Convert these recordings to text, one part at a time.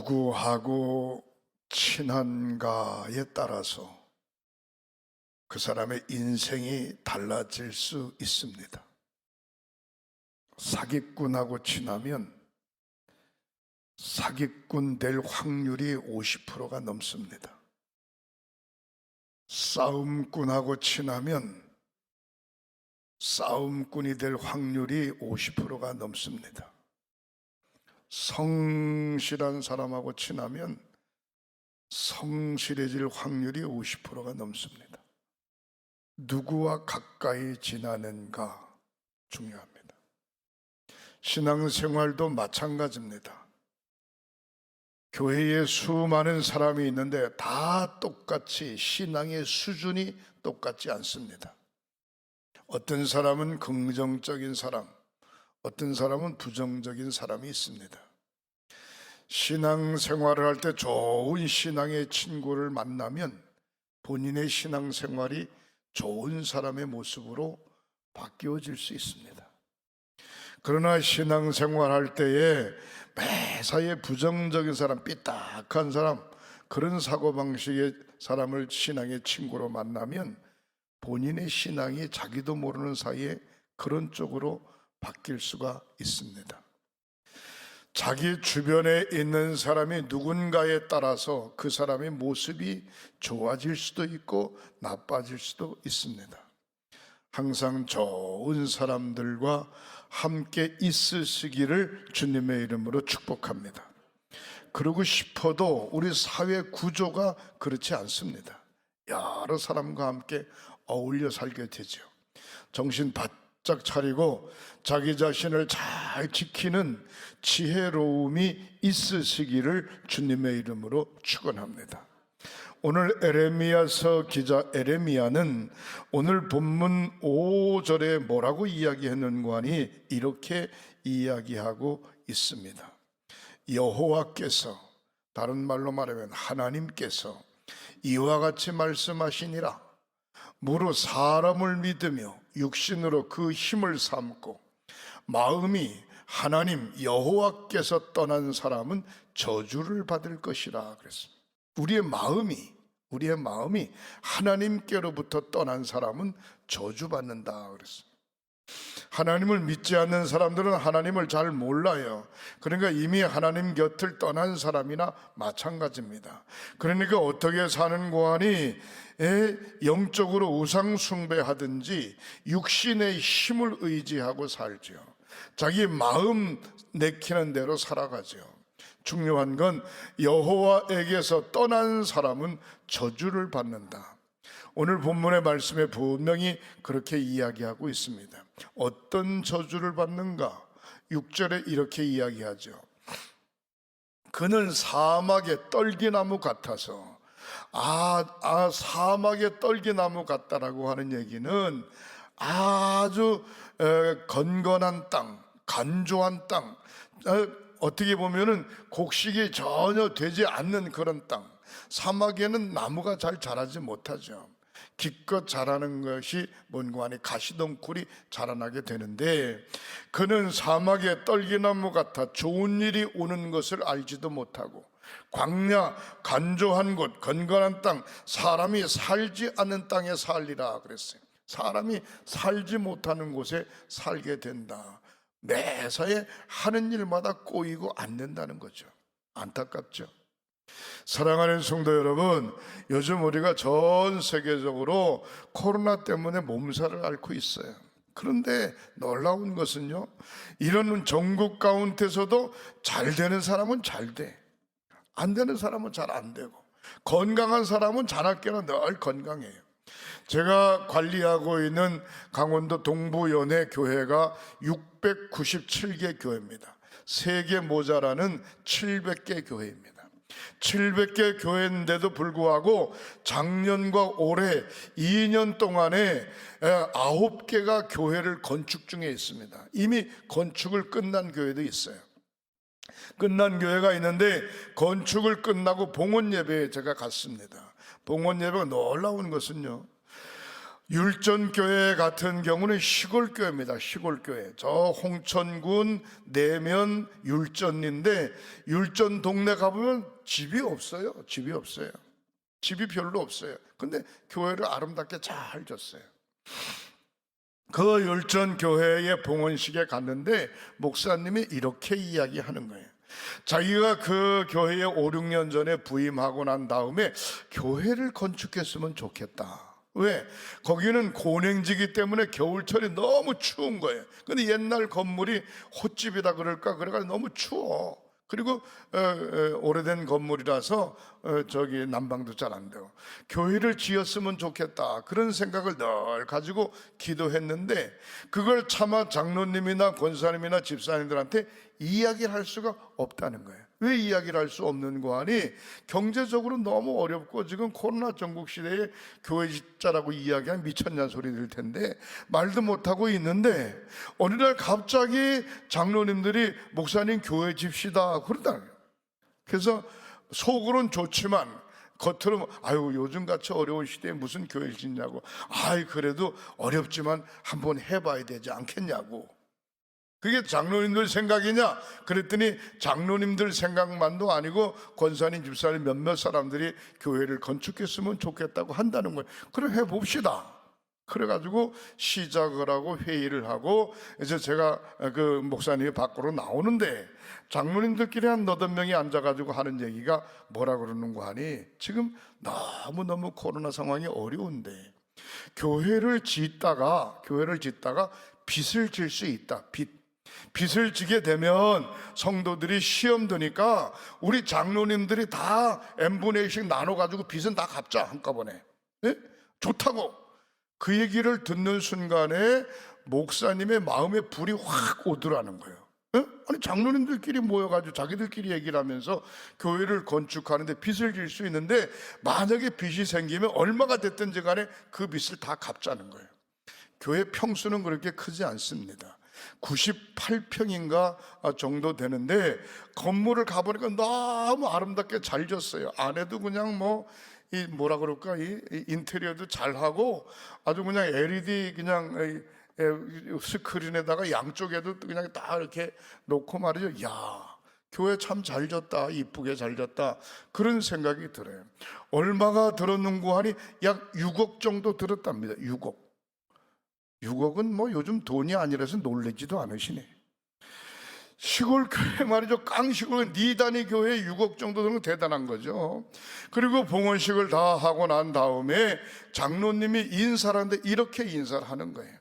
누구하고 친한가에 따라서 그 사람의 인생이 달라질 수 있습니다. 사기꾼하고 친하면 사기꾼 될 확률이 50%가 넘습니다. 싸움꾼하고 친하면 싸움꾼이 될 확률이 50%가 넘습니다. 성실한 사람하고 친하면 성실해질 확률이 50%가 넘습니다. 누구와 가까이 지나는가 중요합니다. 신앙생활도 마찬가지입니다. 교회에 수많은 사람이 있는데 다 똑같이 신앙의 수준이 똑같지 않습니다. 어떤 사람은 긍정적인 사람, 어떤 사람은 부정적인 사람이 있습니다. 신앙생활을 할 때 좋은 신앙의 친구를 만나면 본인의 신앙생활이 좋은 사람의 모습으로 바뀌어질 수 있습니다. 그러나 신앙생활 할 때에 매사에 부정적인 사람, 삐딱한 사람, 그런 사고방식의 사람을 신앙의 친구로 만나면 본인의 신앙이 자기도 모르는 사이에 그런 쪽으로 바뀔 수가 있습니다. 자기 주변에 있는 사람이 누군가에 따라서 그 사람의 모습이 좋아질 수도 있고 나빠질 수도 있습니다. 항상 좋은 사람들과 함께 있으시기를 주님의 이름으로 축복합니다. 그러고 싶어도 우리 사회 구조가 그렇지 않습니다. 여러 사람과 함께 어울려 살게 되죠. 정신 바짝 차리고 자기 자신을 잘 지키는 지혜로움이 있으시기를 주님의 이름으로 축원합니다. 오늘 에레미야서 기자 에레미야는 오늘 본문 5절에 뭐라고 이야기했는가 하니 이렇게 이야기하고 있습니다. 여호와께서, 다른 말로 말하면 하나님께서 이와 같이 말씀하시니라. 무릇 사람을 믿으며 육신으로 그 힘을 삼고 마음이 하나님 여호와께서 떠난 사람은 저주를 받을 것이라 그랬습니다. 우리의 마음이 하나님께로부터 떠난 사람은 저주받는다 그랬습니다. 하나님을 믿지 않는 사람들은 하나님을 잘 몰라요. 그러니까 이미 하나님 곁을 떠난 사람이나 마찬가지입니다. 그러니까 어떻게 사는 고하니 영적으로 우상 숭배하든지 육신의 힘을 의지하고 살죠. 자기 마음 내키는 대로 살아가죠. 중요한 건 여호와에게서 떠난 사람은 저주를 받는다. 오늘 본문의 말씀에 분명히 그렇게 이야기하고 있습니다. 어떤 저주를 받는가? 6절에 이렇게 이야기하죠. 그는 사막의 떨기나무 같아서, 사막의 떨기나무 같다라고 하는 얘기는 아주 건건한 땅, 간조한 땅, 어떻게 보면은 곡식이 전혀 되지 않는 그런 땅. 사막에는 나무가 잘 자라지 못하죠. 기껏 자라는 것이 뭔가 하니 가시덩굴이 자라나게 되는데, 그는 사막의 떨기나무 같아 좋은 일이 오는 것을 알지도 못하고 광야 간조한 곳 건건한 땅, 사람이 살지 않는 땅에 살리라 그랬어요. 사람이 살지 못하는 곳에 살게 된다. 매사에 하는 일마다 꼬이고 안 된다는 거죠. 안타깝죠. 사랑하는 성도 여러분, 요즘 우리가 전 세계적으로 코로나 때문에 몸살을 앓고 있어요. 그런데 놀라운 것은요, 이런 전국 가운데서도 잘 되는 사람은 잘 돼, 안 되는 사람은 잘 안 되고, 건강한 사람은 자나깨나 늘 건강해요. 제가 관리하고 있는 강원도 동부연회 교회가 697개 교회입니다. 세계 모자라는 700개 교회입니다. 700개 교회인데도 불구하고 작년과 올해 2년 동안에 9개가 교회를 건축 중에 있습니다. 이미 건축을 끝난 교회도 있어요. 끝난 교회가 있는데 건축을 끝나고 봉헌 예배에 제가 갔습니다. 봉헌 예배가 놀라운 것은요, 율전교회 같은 경우는 시골교회입니다. 시골교회. 저 홍천군 내면 율전인데, 율전 동네 가보면 집이 없어요. 집이 없어요. 집이 별로 없어요. 근데 교회를 아름답게 잘 졌어요. 그 율전교회의 봉헌식에 갔는데 목사님이 이렇게 이야기하는 거예요. 자기가 그 교회에 5, 6년 전에 부임하고 난 다음에 교회를 건축했으면 좋겠다. 왜? 거기는 고냉지기 때문에 겨울철이 너무 추운 거예요. 근데 옛날 건물이 헛집이다 그럴까? 그래가지고 너무 추워. 그리고 오래된 건물이라서 저기 난방도 잘 안 돼요. 교회를 지었으면 좋겠다, 그런 생각을 늘 가지고 기도했는데, 그걸 차마 장로님이나 권사님이나 집사님들한테 이야기를 할 수가 없다는 거예요. 왜 이야기를 할 수 없는가 하니, 경제적으로 너무 어렵고, 지금 코로나 전국 시대에 교회 짓자라고 이야기하면 미쳤냐 소리 들 텐데 말도 못하고 있는데, 어느 날 갑자기 장로님들이 목사님 교회 집시다 그러다는 거예요. 그래서 속으로는 좋지만 겉으로 아유 요즘같이 어려운 시대에 무슨 교회를 짓냐고, 아이 그래도 어렵지만 한번 해봐야 되지 않겠냐고. 그게 장로님들 생각이냐? 그랬더니 장로님들 생각만도 아니고 권사님, 집사님 몇몇 사람들이 교회를 건축했으면 좋겠다고 한다는 거예요. 그럼 해봅시다. 그래가지고 시작을 하고 회의를 하고, 이제 제가 그 목사님이 밖으로 나오는데 장로님들끼리 한 8명이 앉아가지고 하는 얘기가 뭐라 그러는가 하니, 지금 너무너무 코로나 상황이 어려운데 교회를 짓다가 빚을 질 수 있다. 빚을 지게 되면 성도들이 시험 드니까 우리 장로님들이 다 n분의 1씩 나눠가지고 빚은 다 갚자 한꺼번에. 예? 좋다고. 그 얘기를 듣는 순간에 목사님의 마음에 불이 확 오더라는 거예요. 예? 아니 장로님들끼리 모여가지고 자기들끼리 얘기를 하면서 교회를 건축하는데 빚을 질 수 있는데, 만약에 빚이 생기면 얼마가 됐든지 간에 그 빚을 다 갚자는 거예요. 교회 평수는 그렇게 크지 않습니다. 98평인가 정도 되는데 건물을 가보니까 너무 아름답게 잘 졌어요. 안에도 그냥 뭐라 그럴까, 이 인테리어도 잘하고 아주 그냥 LED 그냥 스크린에다가 양쪽에도 그냥 딱 이렇게 놓고 말이죠. 야, 교회 참 잘 졌다, 이쁘게 잘 졌다, 그런 생각이 들어요. 얼마가 들었는고 하니 약 6억 정도 들었답니다. 6억은 뭐 요즘 돈이 아니라서 놀라지도 않으시네. 시골 교회 말이죠. 깡시골 니단위 교회 6억 정도 되면 대단한 거죠. 그리고 봉헌식을 다 하고 난 다음에 장로님이 인사를 하는데 이렇게 인사를 하는 거예요.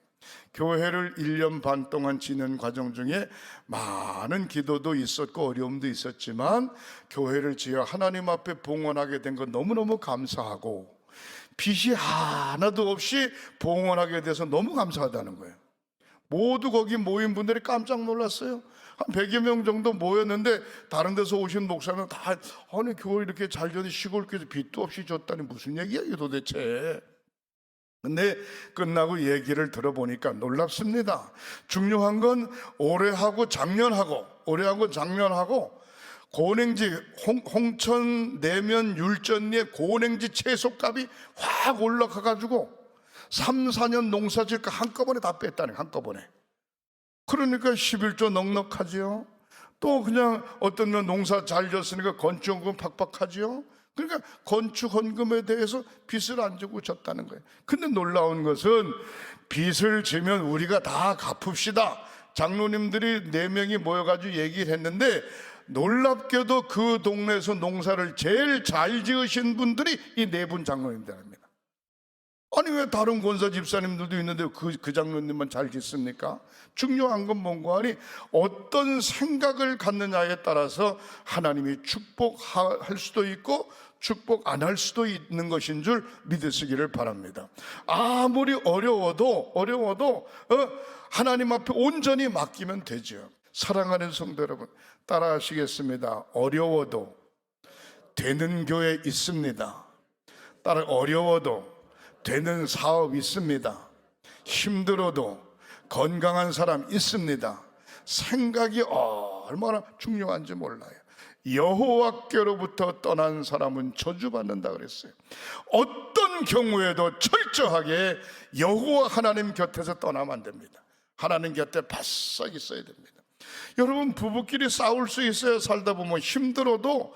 교회를 1년 반 동안 지낸 과정 중에 많은 기도도 있었고 어려움도 있었지만 교회를 지어 하나님 앞에 봉헌하게 된 건 너무너무 감사하고, 빚이 하나도 없이 봉헌하게 돼서 너무 감사하다는 거예요. 모두 거기 모인 분들이 깜짝 놀랐어요. 한 100여 명 정도 모였는데 다른 데서 오신 목사는 다, 아니 교회 이렇게 잘 졌는데 시골교회에서 빚도 없이 졌다니 무슨 얘기야 이게 도대체. 근데 끝나고 얘기를 들어보니까 놀랍습니다. 중요한 건 올해하고 작년하고 고냉지 홍천 내면 율전리의 고냉지 채소값이 확 올라가가지고 3, 4년 농사질까 한꺼번에 다 뺐다는 거예요. 한꺼번에. 그러니까 11조 넉넉하지요. 또 그냥 어떤 면 농사 잘 졌으니까 건축헌금 팍팍하지요. 그러니까 건축헌금에 대해서 빚을 안 지고 졌다는 거예요. 근데 놀라운 것은 빚을 지면 우리가 다 갚읍시다. 장로님들이 4명이 모여가지고 얘기를 했는데, 놀랍게도 그 동네에서 농사를 제일 잘 지으신 분들이 이 4분 장로님들입니다. 아니 왜 다른 권사 집사님들도 있는데 그 장로님만 잘 짓습니까? 중요한 건 뭔가 하니 어떤 생각을 갖느냐에 따라서 하나님이 축복할 수도 있고 축복 안 할 수도 있는 것인 줄 믿으시기를 바랍니다. 아무리 어려워도 하나님 앞에 온전히 맡기면 되죠. 사랑하는 성도 여러분, 따라하시겠습니다. 어려워도 되는 교회 있습니다. 어려워도 되는 사업 있습니다. 힘들어도 건강한 사람 있습니다. 생각이 얼마나 중요한지 몰라요. 여호와께로부터 떠난 사람은 저주받는다 그랬어요. 어떤 어떤 경우에도 철저하게 여호와 하나님 곁에서 떠나면 안 됩니다. 하나님 곁에 바싹 있어야 됩니다. 여러분, 부부끼리 싸울 수 있어요. 살다 보면 힘들어도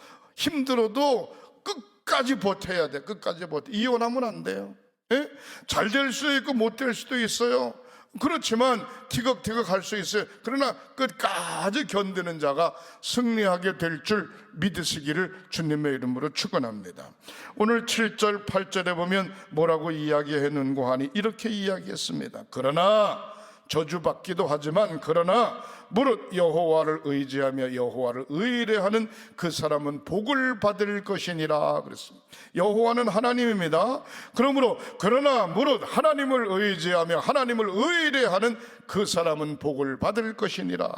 끝까지 버텨야 돼. 끝까지 버텨. 이혼하면 안 돼요. 예? 잘 될 수도 있고 못 될 수도 있어요. 그렇지만 티격태격 할 수 있어요. 그러나 끝까지 견디는 자가 승리하게 될 줄 믿으시기를 주님의 이름으로 축원합니다. 오늘 7절 8절에 보면 뭐라고 이야기했는고 하니 이렇게 이야기했습니다. 그러나 저주받기도 하지만 그러나 무릇 여호와를 의지하며 여호와를 의뢰하는 그 사람은 복을 받을 것이니라 그랬습니다. 여호와는 하나님입니다. 그러므로 그러나 무릇 하나님을 의지하며 하나님을 의뢰하는 그 사람은 복을 받을 것이니라.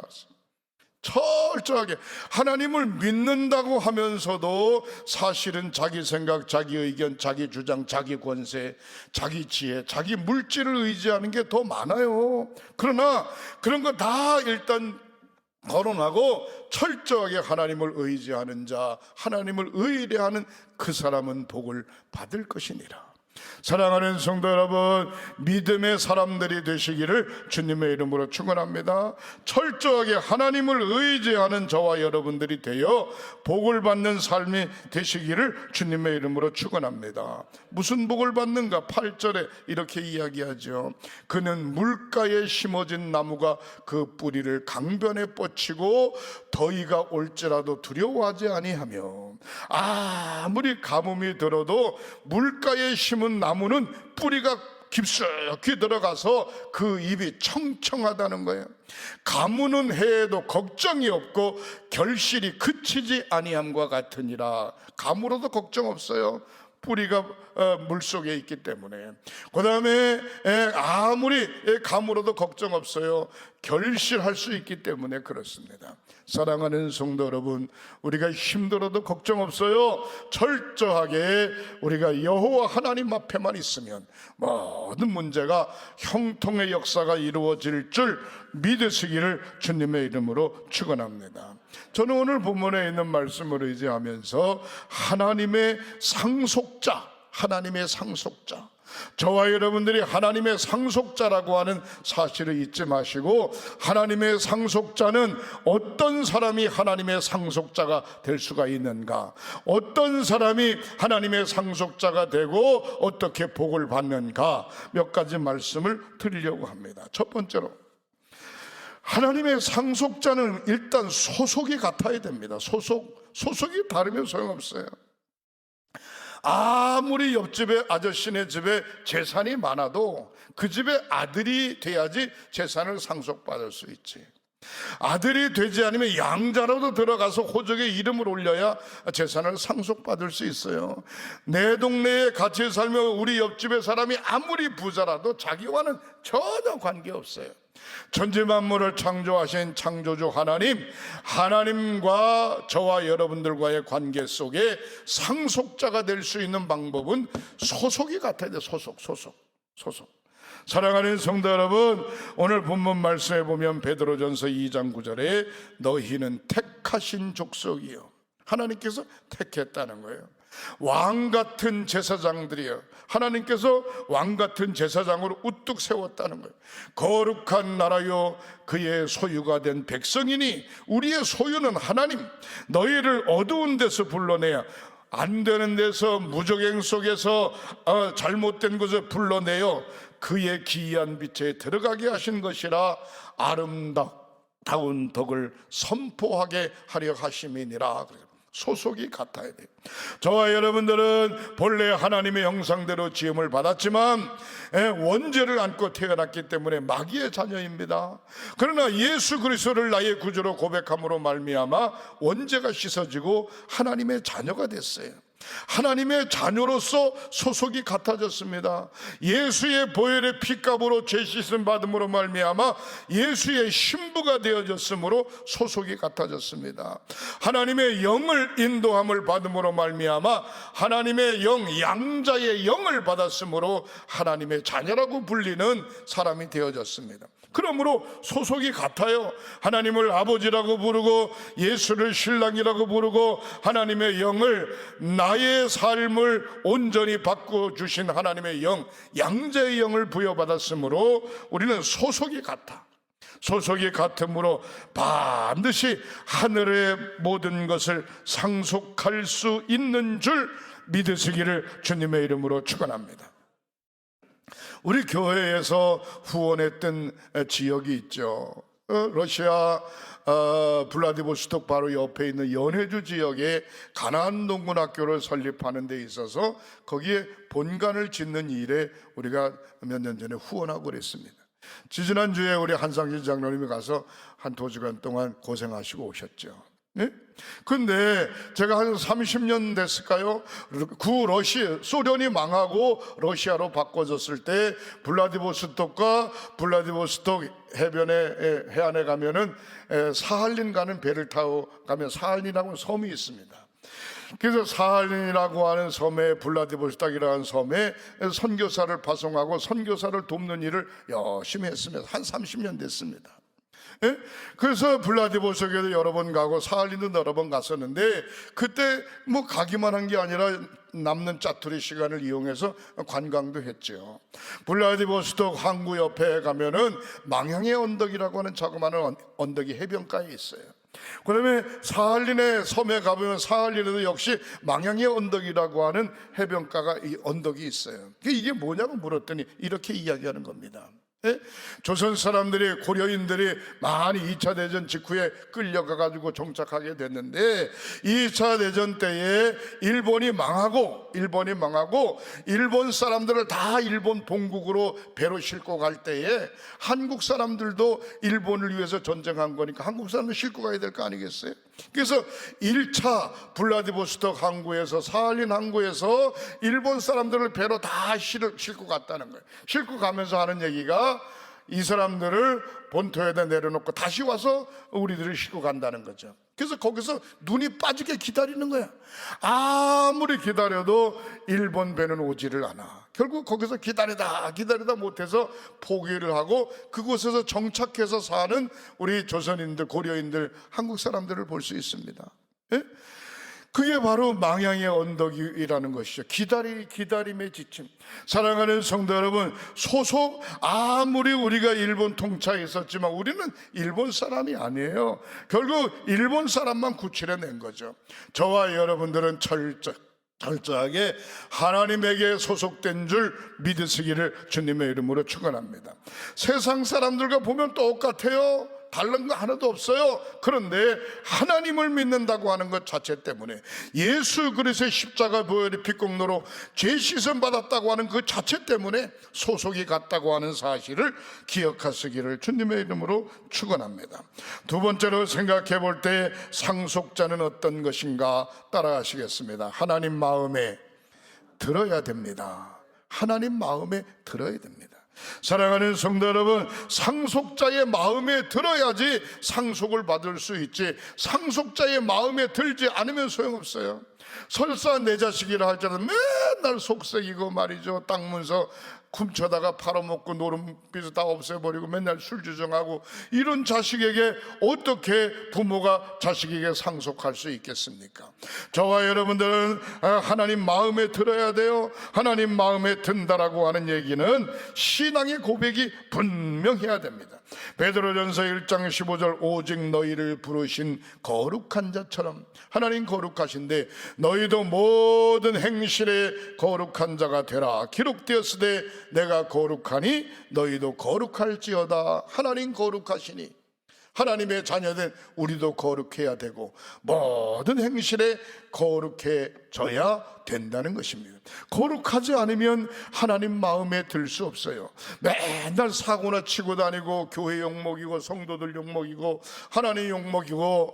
철저하게 하나님을 믿는다고 하면서도 사실은 자기 생각, 자기 의견, 자기 주장, 자기 권세, 자기 지혜, 자기 물질을 의지하는 게 더 많아요. 그러나 그런 거 다 일단 거론하고 철저하게 하나님을 의지하는 자, 하나님을 의뢰하는 그 사람은 복을 받을 것이니라. 사랑하는 성도 여러분, 믿음의 사람들이 되시기를 주님의 이름으로 축원합니다. 철저하게 하나님을 의지하는 저와 여러분들이 되어 복을 받는 삶이 되시기를 주님의 이름으로 축원합니다. 무슨 복을 받는가? 8절에 이렇게 이야기하죠. 그는 물가에 심어진 나무가 그 뿌리를 강변에 뻗치고 더위가 올지라도 두려워하지 아니하며, 아무리 가뭄이 들어도 물가에 심은 나무는 뿌리가 깊숙이 들어가서 그 잎이 청청하다는 거예요. 가뭄은 해에도 걱정이 없고 결실이 그치지 아니함과 같으니라. 가물어도 걱정 없어요. 뿌리가 물속에 있기 때문에. 그 다음에 아무리 가물어도 걱정 없어요. 결실할 수 있기 때문에 그렇습니다. 사랑하는 성도 여러분, 우리가 힘들어도 걱정 없어요. 철저하게 우리가 여호와 하나님 앞에만 있으면 모든 문제가 형통의 역사가 이루어질 줄 믿으시기를 주님의 이름으로 축원합니다. 저는 오늘 본문에 있는 말씀을 의지하면서 하나님의 상속자, 하나님의 상속자, 저와 여러분들이 하나님의 상속자라고 하는 사실을 잊지 마시고, 하나님의 상속자는 어떤 사람이 하나님의 상속자가 될 수가 있는가, 어떤 사람이 하나님의 상속자가 되고 어떻게 복을 받는가, 몇 가지 말씀을 드리려고 합니다. 첫 번째로, 하나님의 상속자는 일단 소속이 같아야 됩니다. 소속이 다르면 소용없어요. 아무리 옆집에 아저씨네 집에 재산이 많아도 그 집의 아들이 돼야지 재산을 상속받을 수 있지. 아들이 되지 않으면 양자로도 들어가서 호적에 이름을 올려야 재산을 상속받을 수 있어요. 내 동네에 같이 살면 우리 옆집의 사람이 아무리 부자라도 자기와는 전혀 관계없어요. 천지만물을 창조하신 창조주 하나님과 저와 여러분들과의 관계 속에 상속자가 될 수 있는 방법은 소속이 같아야 돼요. 소속. 사랑하는 성도 여러분, 오늘 본문 말씀에 보면 베드로전서 2장 9절에 너희는 택하신 족속이요, 하나님께서 택했다는 거예요. 왕같은 제사장들이요, 하나님께서 왕같은 제사장으로 우뚝 세웠다는 거예요. 거룩한 나라요, 그의 소유가 된 백성이니, 우리의 소유는 하나님. 너희를 어두운 데서 불러내야, 안 되는 데서, 무적행 속에서 잘못된 것을 불러내어 그의 기이한 빛에 들어가게 하신 것이라 아름다운 덕을 선포하게 하려 하심이니라. 소속이 같아야 돼요. 저와 여러분들은 본래 하나님의 형상대로 지음을 받았지만 원죄를 안고 태어났기 때문에 마귀의 자녀입니다. 그러나 예수 그리스도를 나의 구주로 고백함으로 말미암아 원죄가 씻어지고 하나님의 자녀가 됐어요. 하나님의 자녀로서 소속이 같아졌습니다. 예수의 보혈의 피값으로 죄 씻음 받음으로 말미암아 예수의 신부가 되어졌으므로 소속이 같아졌습니다. 하나님의 영을 인도함을 받음으로 말미암아 하나님의 영, 양자의 영을 받았으므로 하나님의 자녀라고 불리는 사람이 되어졌습니다. 그러므로 소속이 같아요. 하나님을 아버지라고 부르고 예수를 신랑이라고 부르고 하나님의 영을, 나의 삶을 온전히 바꿔주신 하나님의 영, 양자의 영을 부여받았으므로 우리는 소속이 같아. 소속이 같으므로 반드시 하늘의 모든 것을 상속할 수 있는 줄 믿으시기를 주님의 이름으로 축원합니다. 우리 교회에서 후원했던 지역이 있죠. 러시아 블라디보스톡 바로 옆에 있는 연해주 지역에 가나안 농군학교를 설립하는 데 있어서 거기에 본관을 짓는 일에 우리가 몇 년 전에 후원하고 그랬습니다. 지지난주에 우리 한상진 장로님이 가서 한 2주간 동안 고생하시고 오셨죠. 네? 근데 제가 한 30년 됐을까요? 소련이 망하고 러시아로 바꿔졌을 때 블라디보스톡과 블라디보스톡 해안에 가면은 사할린 가는 배를 타고 가면 사할린이라고 섬이 있습니다. 그래서 사할린이라고 하는 섬에, 블라디보스톡이라는 섬에 선교사를 파송하고 선교사를 돕는 일을 열심히 했습니다. 한 30년 됐습니다. 예? 그래서 블라디보스톡에도 여러 번 가고 사할린도 여러 번 갔었는데, 그때 뭐 가기만 한 게 아니라 남는 짜투리 시간을 이용해서 관광도 했죠. 블라디보스톡 항구 옆에 가면은 망향의 언덕이라고 하는 자그마한 언덕이 해변가에 있어요. 그다음에 사할린의 섬에 가보면 사할린에도 역시 망향의 언덕이라고 하는 해변가가, 이 언덕이 있어요. 이게 뭐냐고 물었더니 이렇게 이야기하는 겁니다. 예? 조선 사람들이, 고려인들이 많이 2차 대전 직후에 끌려가가지고 정착하게 됐는데, 2차 대전 때에 일본이 망하고 일본 사람들을 다 일본 본국으로 배로 싣고 갈 때에 한국 사람들도 일본을 위해서 전쟁한 거니까 한국 사람도 싣고 가야 될 거 아니겠어요? 그래서 1차 블라디보스톡 항구에서, 사할린 항구에서 일본 사람들을 배로 다 싣고 갔다는 거예요. 싣고 가면서 하는 얘기가 이 사람들을 본토에다 내려놓고 다시 와서 우리들을 싣고 간다는 거죠. 그래서 거기서 눈이 빠지게 기다리는 거야. 아무리 기다려도 일본 배는 오지를 않아. 결국 거기서 기다리다 못해서 포기를 하고 그곳에서 정착해서 사는 우리 조선인들, 고려인들, 한국 사람들을 볼 수 있습니다. 예? 그게 바로 망향의 언덕이라는 것이죠. 기다림의 지침. 사랑하는 성도 여러분, 소속, 아무리 우리가 일본 통치에 있었지만 우리는 일본 사람이 아니에요. 결국 일본 사람만 구출해낸 거죠. 저와 여러분들은 철저하게 하나님에게 소속된 줄 믿으시기를 주님의 이름으로 축원합니다. 세상 사람들과 보면 똑같아요. 다른 거 하나도 없어요. 그런데 하나님을 믿는다고 하는 것 자체 때문에, 예수 그리스도의 십자가 보혈의 피공로로 죄 씻음 받았다고 하는 그 자체 때문에 소속이 같다고 하는 사실을 기억하시기를 주님의 이름으로 축원합니다. 두 번째로 생각해 볼 때 상속자는 어떤 것인가 따라가시겠습니다. 하나님 마음에 들어야 됩니다. 하나님 마음에 들어야 됩니다. 사랑하는 성도 여러분, 상속자의 마음에 들어야지 상속을 받을 수 있지, 상속자의 마음에 들지 않으면 소용없어요. 설사 내 자식이라 할지라도 맨날 속썩이고 말이죠. 땅 문서 훔쳐다가 팔아먹고 노름빚을 다 없애버리고 맨날 술 주정하고, 이런 자식에게 어떻게 부모가 자식에게 상속할 수 있겠습니까? 저와 여러분들은 하나님 마음에 들어야 돼요. 하나님 마음에 든다라고 하는 얘기는 신앙의 고백이 분명해야 됩니다. 베드로전서 1장 15절, 오직 너희를 부르신 거룩한 자처럼, 하나님 거룩하신데 너희도 모든 행실에 거룩한 자가 되라. 기록되었으되 내가 거룩하니 너희도 거룩할지어다. 하나님 거룩하시니 하나님의 자녀된 우리도 거룩해야 되고 모든 행실에 거룩해져야 된다는 것입니다. 거룩하지 않으면 하나님 마음에 들 수 없어요. 맨날 사고나 치고 다니고 교회 욕먹이고 성도들 욕먹이고 하나님 욕먹이고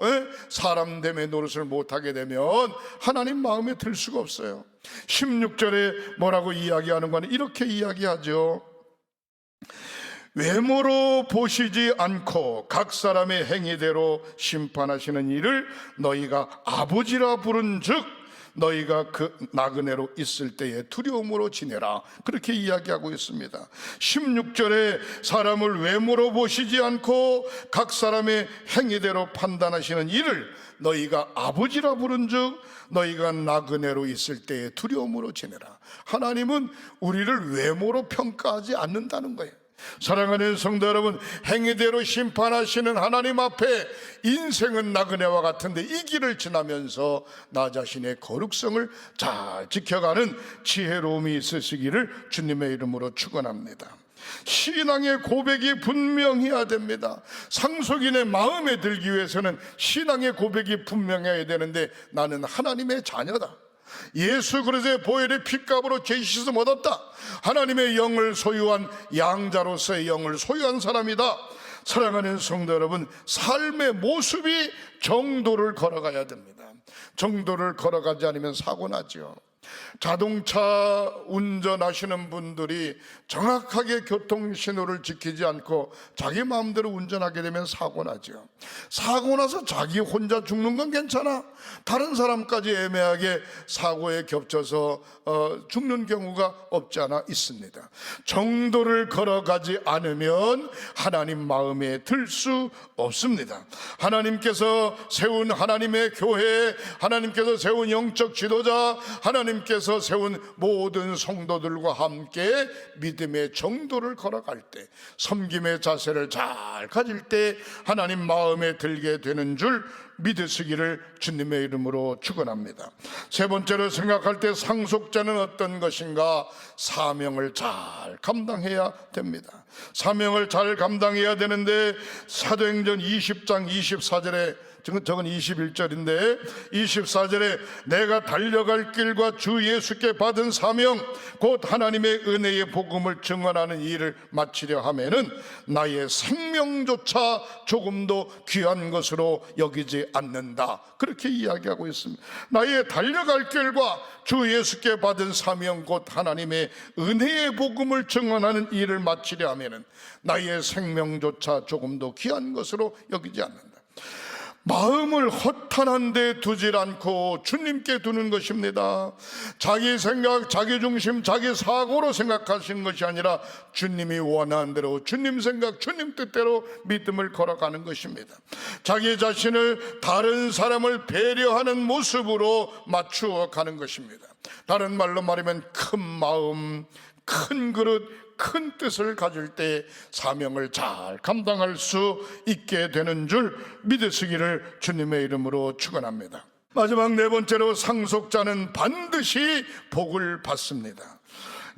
사람 때문에 노릇을 못하게 되면 하나님 마음에 들 수가 없어요. 16절에 뭐라고 이야기하는 건 이렇게 이야기하죠. 외모로 보시지 않고 각 사람의 행위대로 심판하시는 이를 너희가 아버지라 부른즉 너희가 그 나그네로 있을 때에 두려움으로 지내라. 그렇게 이야기하고 있습니다. 16절에 사람을 외모로 보시지 않고 각 사람의 행위대로 판단하시는 이를 너희가 아버지라 부른즉 너희가 나그네로 있을 때에 두려움으로 지내라. 하나님은 우리를 외모로 평가하지 않는다는 거예요. 사랑하는 성도 여러분, 행위대로 심판하시는 하나님 앞에 인생은 나그네와 같은데 이 길을 지나면서 나 자신의 거룩성을 잘 지켜가는 지혜로움이 있으시기를 주님의 이름으로 축원합니다. 신앙의 고백이 분명해야 됩니다. 상속인의 마음에 들기 위해서는 신앙의 고백이 분명해야 되는데 나는 하나님의 자녀다. 예수 그리스도의 보혈의 핏값으로 죄 씻음 얻었다. 하나님의 영을 소유한 양자로서의 영을 소유한 사람이다. 사랑하는 성도 여러분, 삶의 모습이 정도를 걸어가야 됩니다. 정도를 걸어가지 않으면 사고 나죠. 자동차 운전하시는 분들이 정확하게 교통신호를 지키지 않고 자기 마음대로 운전하게 되면 사고 나죠. 사고 나서 자기 혼자 죽는 건 괜찮아. 다른 사람까지 애매하게 사고에 겹쳐서 죽는 경우가 없지 않아 있습니다. 정도를 걸어가지 않으면 하나님 마음에 들 수 없습니다. 하나님께서 세운 하나님의 교회, 하나님께서 세운 영적 지도자, 하나님께서 세운 모든 성도들과 함께 믿음의 정도를 걸어갈 때, 섬김의 자세를 잘 가질 때 하나님 마음에 들게 되는 줄 믿으시기를 주님의 이름으로 축원합니다. 세 번째로 생각할 때 상속자는 어떤 것인가? 사명을 잘 감당해야 됩니다. 사명을 잘 감당해야 되는데 사도행전 20장 24절에, 저건 21절인데 24절에 내가 달려갈 길과 주 예수께 받은 사명 곧 하나님의 은혜의 복음을 증언하는 일을 마치려 하면은 나의 생명조차 조금도 귀한 것으로 여기지 않는다. 그렇게 이야기하고 있습니다. 나의 달려갈 길과 주 예수께 받은 사명 곧 하나님의 은혜의 복음을 증언하는 일을 마치려 하면은 나의 생명조차 조금도 귀한 것으로 여기지 않는다. 마음을 허탄한 데 두질 않고 주님께 두는 것입니다. 자기 생각, 자기 중심, 자기 사고로 생각하시는 것이 아니라 주님이 원하는 대로 주님 생각, 주님 뜻대로 믿음을 걸어가는 것입니다. 자기 자신을 다른 사람을 배려하는 모습으로 맞추어 가는 것입니다. 다른 말로 말하면 큰 마음, 큰 그릇, 큰 뜻을 가질 때 사명을 잘 감당할 수 있게 되는 줄 믿으시기를 주님의 이름으로 축원합니다. 마지막 네 번째로 상속자는 반드시 복을 받습니다.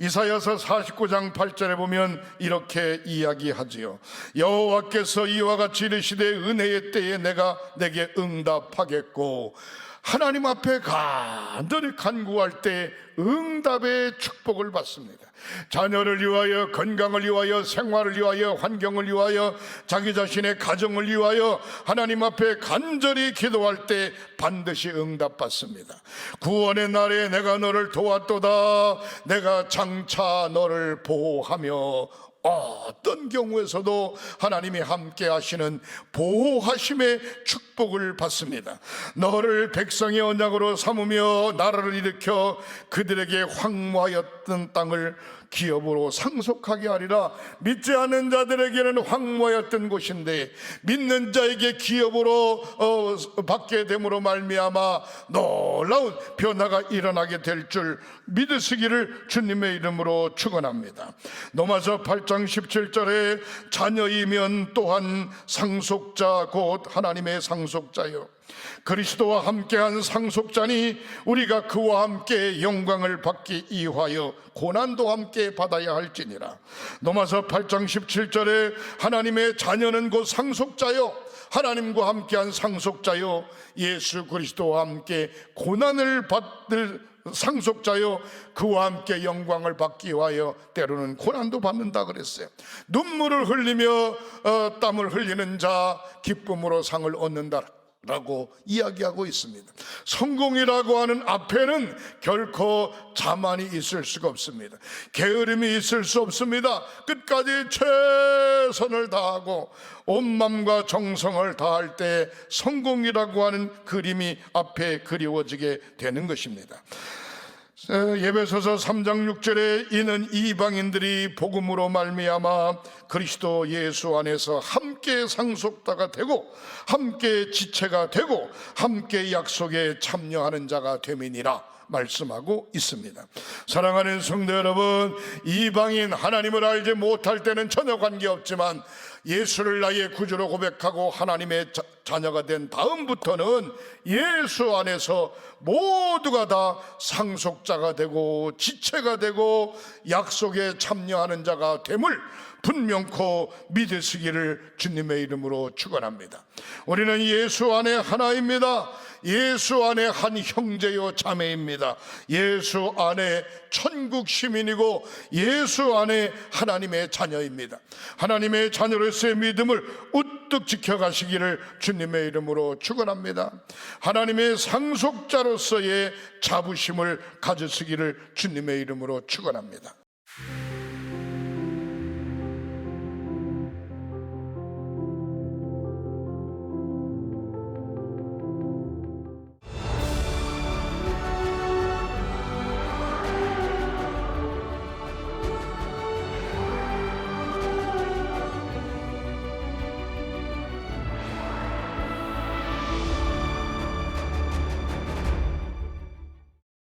이사야서 49장 8절에 보면 이렇게 이야기하지요. 여호와께서 이와 같이 이르시되 은혜의 때에 내가 내게 응답하겠고 하나님 앞에 간절히 간구할 때 응답의 축복을 받습니다. 자녀를 위하여, 건강을 위하여, 생활을 위하여, 환경을 위하여, 자기 자신의 가정을 위하여 하나님 앞에 간절히 기도할 때 반드시 응답받습니다. 구원의 날에 내가 너를 도왔도다. 내가 장차 너를 보호하며 어떤 경우에서도 하나님이 함께 하시는 보호하심의 축복을 받습니다. 너를 백성의 언약으로 삼으며 나라를 일으켜 그들에게 황무하였던 땅을 기업으로 상속하게 하리라. 믿지 않는 자들에게는 황무하였던 곳인데 믿는 자에게 기업으로 받게 됨으로 말미암아 놀라운 변화가 일어나게 될 줄 믿으시기를 주님의 이름으로 축원합니다. 로마서 8장 17절에 자녀이면 또한 상속자 곧 하나님의 상속자요 그리스도와 함께한 상속자니 우리가 그와 함께 영광을 받기 이하여 고난도 함께 받아야 할지니라. 로마서 8장 17절에 하나님의 자녀는 곧 상속자요 하나님과 함께한 상속자요 예수 그리스도와 함께 고난을 받을 상속자요 그와 함께 영광을 받기 위하여 때로는 고난도 받는다 그랬어요. 눈물을 흘리며 땀을 흘리는 자 기쁨으로 상을 얻는다. 라고 이야기하고 있습니다. 성공이라고 하는 앞에는 결코 자만이 있을 수가 없습니다. 게으름이 있을 수 없습니다. 끝까지 최선을 다하고 온 마음과 정성을 다할 때 성공이라고 하는 그림이 앞에 그리워지게 되는 것입니다. 에베소서 3장 6절에 이는 이방인들이 복음으로 말미암아 그리스도 예수 안에서 함께 상속자가 되고 함께 지체가 되고 함께 약속에 참여하는 자가 됨이니라 말씀하고 있습니다. 사랑하는 성도 여러분, 이방인 하나님을 알지 못할 때는 전혀 관계없지만 예수를 나의 구주로 고백하고 하나님의 자녀가 된 다음부터는 예수 안에서 모두가 다 상속자가 되고 지체가 되고 약속에 참여하는 자가 됨을 분명코 믿으시기를 주님의 이름으로 축원합니다. 우리는 예수 안에 하나입니다. 예수 안에 한 형제요 자매입니다. 예수 안에 천국 시민이고 예수 안에 하나님의 자녀입니다. 하나님의 자녀로서의 믿음을 우뚝 지켜가시기를 주님의 이름으로 축원합니다. 하나님의 상속자로서의 자부심을 가지시기를 주님의 이름으로 축원합니다.